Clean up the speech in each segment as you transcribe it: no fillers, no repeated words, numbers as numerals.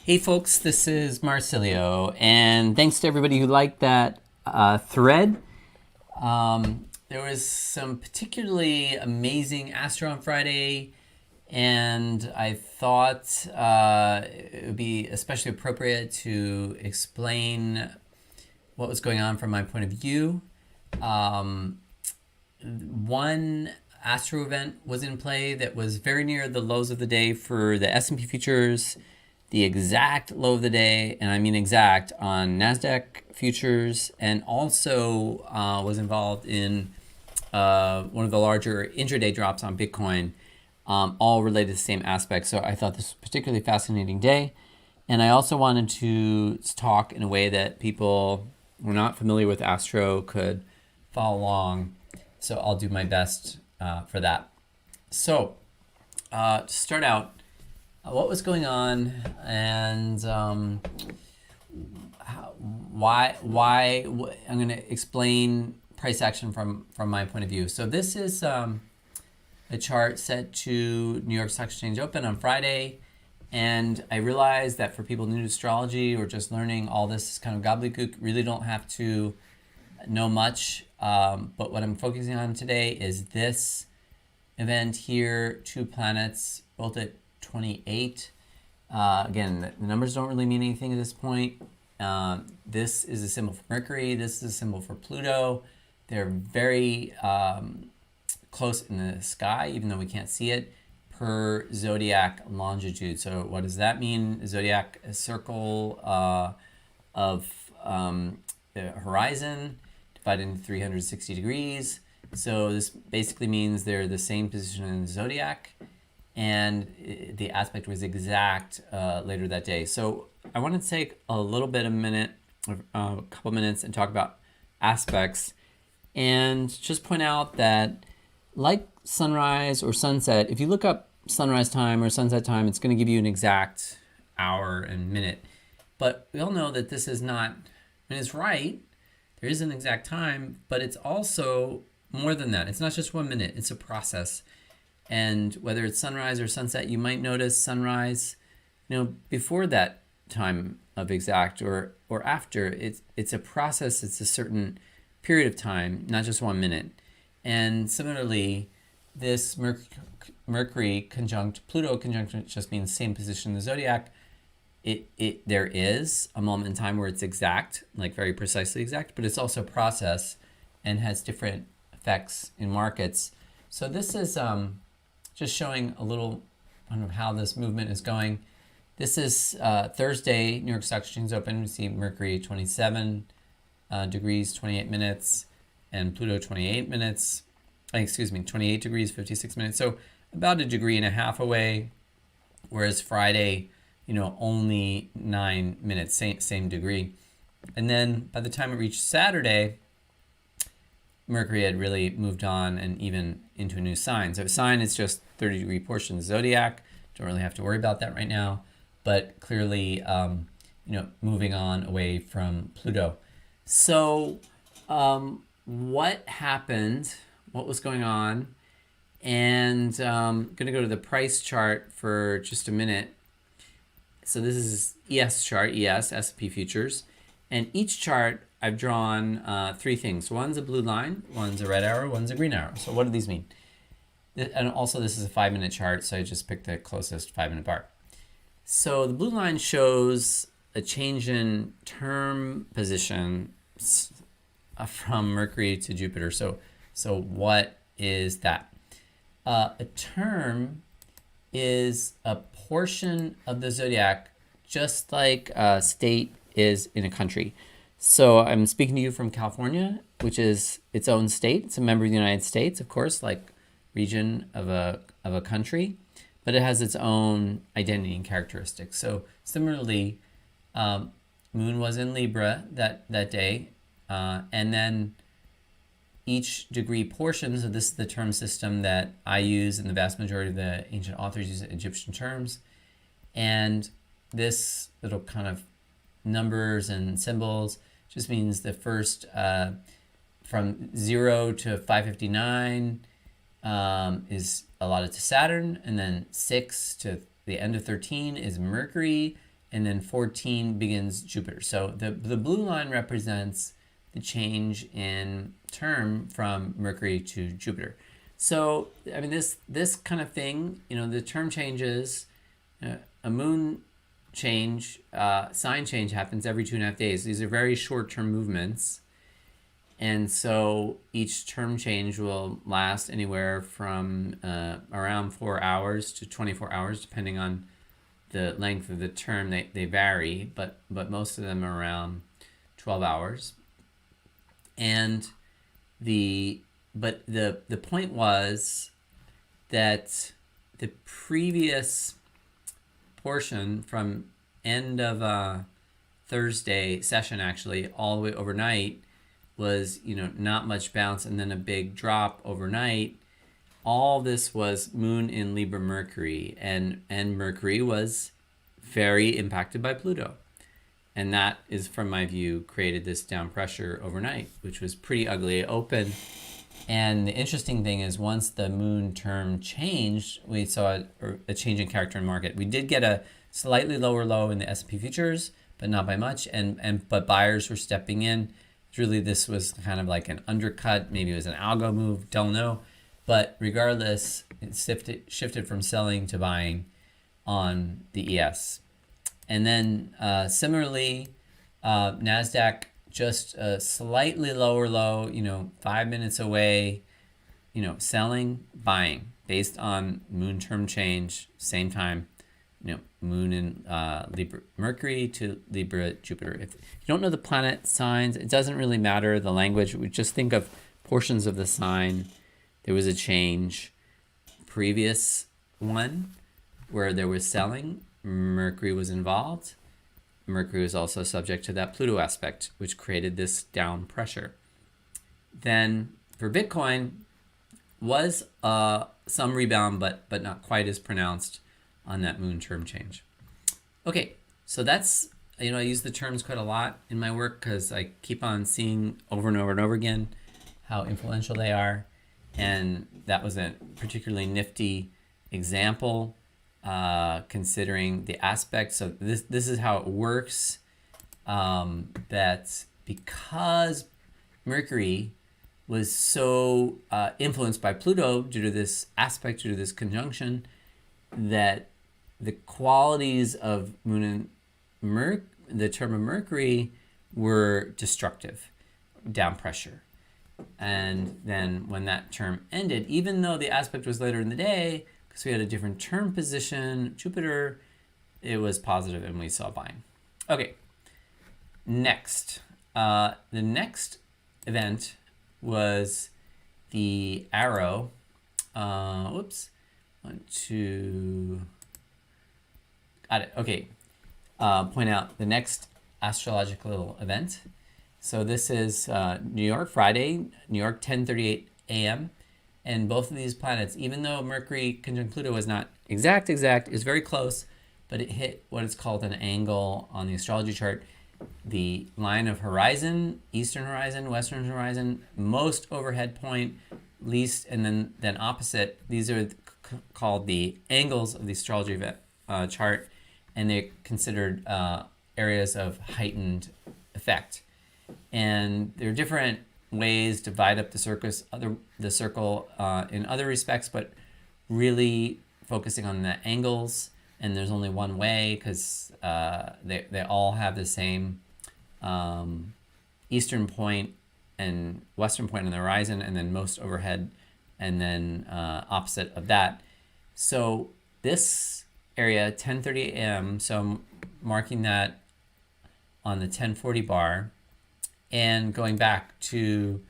Hey folks, this is Marsilio, and thanks to everybody who liked that thread. There was some particularly amazing Astro on Friday, and I thought it would be especially appropriate to explain what was going on from my point of view. One Astro event was in play that was very near the lows of the day for the S&P futures, the exact low of the day, and I mean exact, on NASDAQ futures, and also was involved in one of the larger intraday drops on Bitcoin, all related to the same aspect. So I thought this was a particularly fascinating day. And I also wanted to talk in a way that people who are not familiar with Astro could follow along. So I'll do my best for that. So to start out, what was going on, and why I'm going to explain price action from my point of view. So this is a chart set to New York Stock Exchange Open on Friday, and I realized that for people new to astrology or just learning all this kind of gobbledygook, really don't have to know much. But what I'm focusing on today is this event here: two planets, both at 28. Again, the numbers don't really mean anything at this point. This is a symbol for Mercury. This is a symbol for Pluto. They're very close in the sky, even though we can't see it, per zodiac longitude. So what does that mean? Zodiac, a circle of the horizon divided into 360 degrees. So this basically means they're the same position in the zodiac, and the aspect was exact later that day. So I want to take a little bit, a couple minutes, and talk about aspects, and just point out that, like sunrise or sunset, if you look up sunrise time or sunset time, it's going to give you an exact hour and minute. But we all know that this is not, I mean, it's right, there is an exact time, but it's also more than that. It's not just 1 minute, it's a process. And whether it's sunrise or sunset, you might notice sunrise, before that time of exact or after. It's a process. It's a certain period of time, not just 1 minute. And similarly, this Mercury conjunct Pluto conjunction just means same position in the zodiac. There is a moment in time where it's exact, like very precisely exact, but it's also a process and has different effects in markets. So this is just showing a little of how this movement is going. This is Thursday, New York Stock Exchange Open. We see Mercury 27 degrees, 28 minutes, and Pluto 28 minutes. 28 degrees, 56 minutes. So about 1.5 degrees away, whereas Friday, only 9 minutes, same degree. And then by the time it reached Saturday, Mercury had really moved on and even into a new sign. So a sign is just 30-degree portion of the zodiac. Don't really have to worry about that right now. But clearly, moving on away from Pluto. So what happened? What was going on? And I'm going to go to the price chart for just a minute. So this is ES chart, S&P futures. And each chart I've drawn three things. One's a blue line, one's a red arrow, one's a green arrow. So what do these mean? And also this is a 5-minute chart, so I just picked the closest 5-minute bar. So the blue line shows a change in term position from Mercury to Jupiter. So what is that? A term is a portion of the zodiac, just like a state is in a country. So I'm speaking to you from California, which is its own state. It's a member of the United States, of course, like region of a country, but it has its own identity and characteristics. So similarly, Moon was in Libra that day, and then each degree portion, so this is the term system that I use and the vast majority of the ancient authors use Egyptian terms, and this little kind of numbers and symbols just means the first from 0 to 559 is allotted to Saturn, and then 6 to the end of 13 is Mercury, and then 14 begins Jupiter. So the blue line represents the change in term from Mercury to Jupiter. So, I mean, this kind of thing, the term changes, a moon change, sign change happens every 2.5 days. These are very short-term movements. And so each term change will last anywhere from around 4 hours to 24 hours, depending on the length of the term. They vary, but most of them are around 12 hours. And the point was that the previous portion from end of Thursday session, actually all the way overnight, was not much bounce and then a big drop overnight. All this was Moon in Libra Mercury, and Mercury was very impacted by Pluto. And that is, from my view, created this down pressure overnight, which was pretty ugly. It opened, and the interesting thing is once the moon term changed, we saw a change in character in market. We did get a slightly lower low in the S&P futures, but not by much, but buyers were stepping in. Really, this was kind of like an undercut. Maybe it was an algo move, don't know. But regardless, it shifted from selling to buying on the ES. And then similarly, NASDAQ just a slightly lower low, 5 minutes away, selling, buying based on moon term change, same time, moon in Libra Mercury to Libra Jupiter. If you don't know the planet signs, it doesn't really matter the language. We just think of portions of the sign. There was a change. Previous one where there was selling, Mercury was involved. Mercury was also subject to that Pluto aspect, which created this down pressure. Then for Bitcoin, was some rebound, but not quite as pronounced on that moon term change. Okay, so that's, I use the terms quite a lot in my work because I keep on seeing over and over and over again how influential they are. And that was a particularly nifty example, considering the aspects of this. This is how it works, that because Mercury was so influenced by Pluto due to this aspect, due to this conjunction, that the qualities of Moon and the term of Mercury were destructive, down pressure. And then when that term ended, even though the aspect was later in the day, because we had a different term position, Jupiter, it was positive and we saw buying. Okay, next. The next event was the arrow. Got it. Okay. Point out the next astrological event. So this is New York, Friday, New York, 10:38 a.m. And both of these planets, even though Mercury conjunct Pluto was not exact, is very close, but it hit what is called an angle on the astrology chart. The line of horizon, eastern horizon, western horizon, most overhead point, least, and then opposite. These are called the angles of the astrology chart, and they're considered areas of heightened effect. And there are different ways to divide up the circle in other respects, but really focusing on the angles. And there's only one way because they all have the same eastern point and western point on the horizon, and then most overhead, and then opposite of that. So this area, 10:30 a.m., so I'm marking that on the 1040 bar, and going back to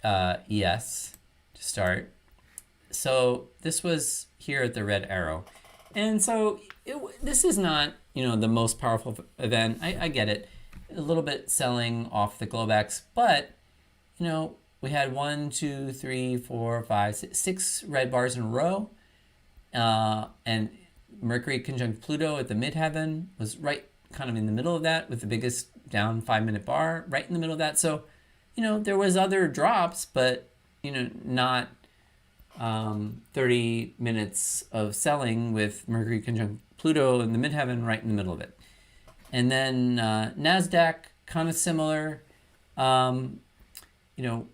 ES to start. So this was here at the red arrow. And so this is not, the most powerful event. I get it. A little bit selling off the Globex, but, we had 1, 2, 3, 4, 5, 6 red bars in a row. And Mercury conjunct Pluto at the midheaven was right kind of in the middle of that, with the biggest down 5-minute bar right in the middle of that. So, there was other drops, but, not 30 minutes of selling with Mercury conjunct Pluto in the midheaven right in the middle of it. And then NASDAQ, kind of similar. Um, you know,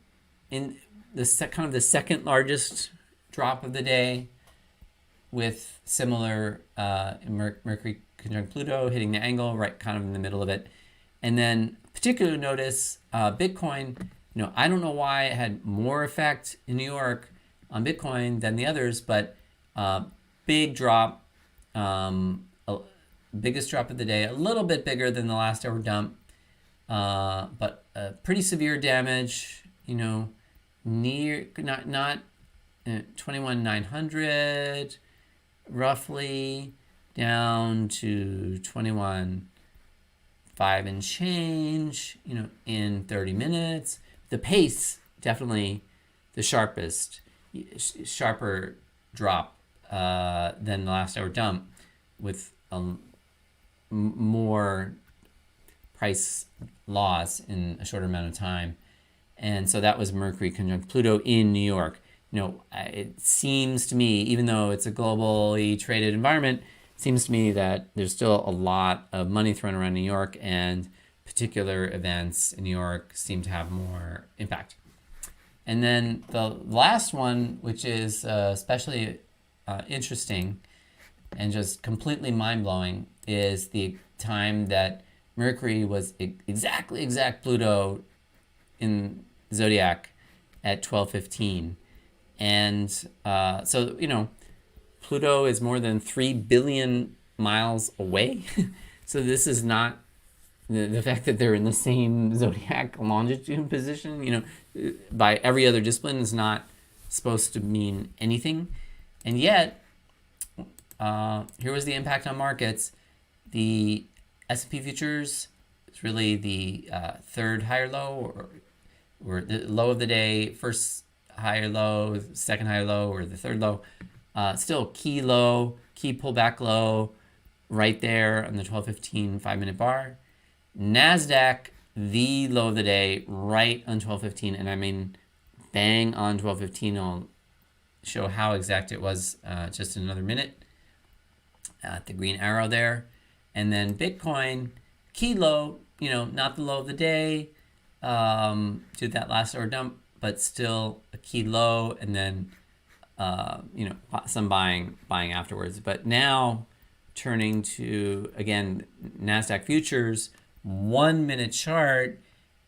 in the kind of the second largest drop of the day, with similar Mercury conjunct Pluto hitting the angle right kind of in the middle of it. And then particularly notice Bitcoin, I don't know why it had more effect in New York on Bitcoin than the others, but big drop, biggest drop of the day, a little bit bigger than the last hour dump, but pretty severe damage, near, not 21,900, roughly, down to 21,500 and change, in 30 minutes. The pace, definitely the sharper drop than the last hour dump, with more price loss in a shorter amount of time. And so that was Mercury conjunct Pluto in New York. It seems to me, even though it's a globally traded environment, it seems to me that there's still a lot of money thrown around New York, and particular events in New York seem to have more impact. And then the last one, which is especially interesting and just completely mind-blowing, is the time that Mercury was exact Pluto in Zodiac at 12:15. And so, Pluto is more than 3 billion miles away. So this is not the fact that they're in the same zodiac longitude position, by every other discipline, is not supposed to mean anything. And yet, here was the impact on markets. The S&P futures is really the third higher low, or the low of the day, first higher low, second higher low, or the third low. Still key low, key pullback low, right there on the 12:15 5-minute bar. NASDAQ, the low of the day, right on 12:15, and I mean bang on 12:15. I'll show how exact it was just in another minute. The green arrow there. And then Bitcoin, key low, not the low of the day, to that last hour dump, but still a key low, and then some buying afterwards. But now turning to, again, NASDAQ futures, 1 minute chart,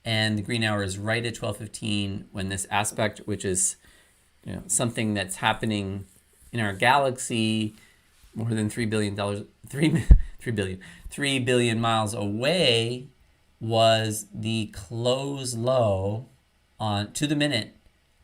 and the green hour is right at 12:15, when this aspect, which is something that's happening in our galaxy more than $3 billion, 3 billion miles away, was the close low to the minute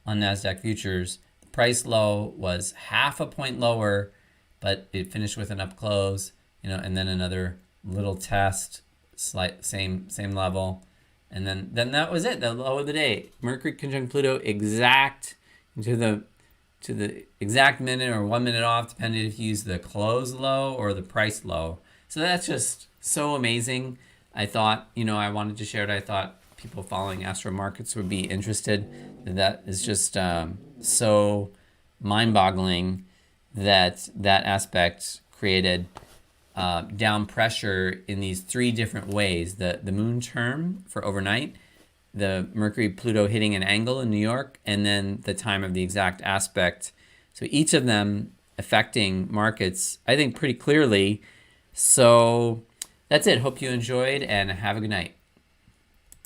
on NASDAQ futures. The price low was half a point lower, but it finished with an up close, and then another little test, same level, and then that was it, the low of the day. Mercury conjunct Pluto exact to the exact minute, or 1 minute off, depending if you use the close low or the price low. So that's just so amazing. I thought, I wanted to share it. I thought people following astro markets would be interested. That is just so mind-boggling that aspect created down pressure in these three different ways. The moon term for overnight, the Mercury-Pluto hitting an angle in New York, and then the time of the exact aspect. So each of them affecting markets, I think, pretty clearly. So that's it. Hope you enjoyed, and have a good night.